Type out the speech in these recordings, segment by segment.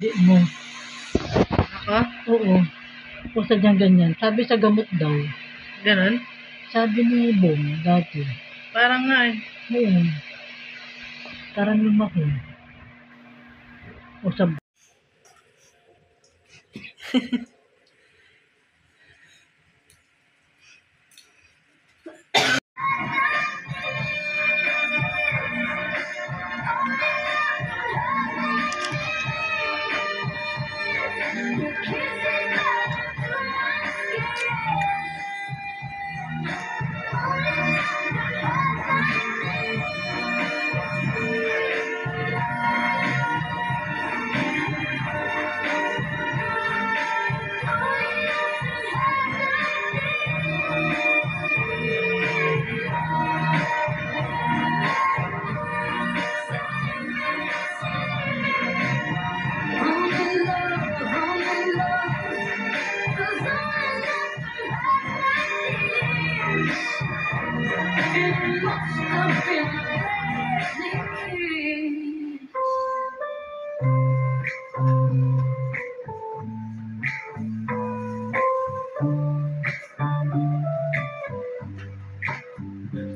Di mo. Ako? Oo. Kung sadyang ganyan. Sabi sa gamot daw. Ganon? Sabi ni Bong dati. Parang nga eh. Oo. Parang lumaki. O sa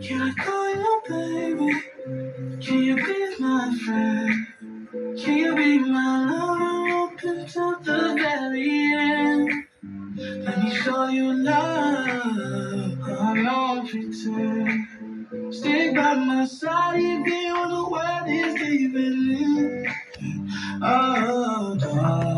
Can I call you baby? Can you be my friend? Can you be my lover up until the very end? Let me show you love, I won't pretend. Stick by my side even when the world is leaving me. Oh, darling.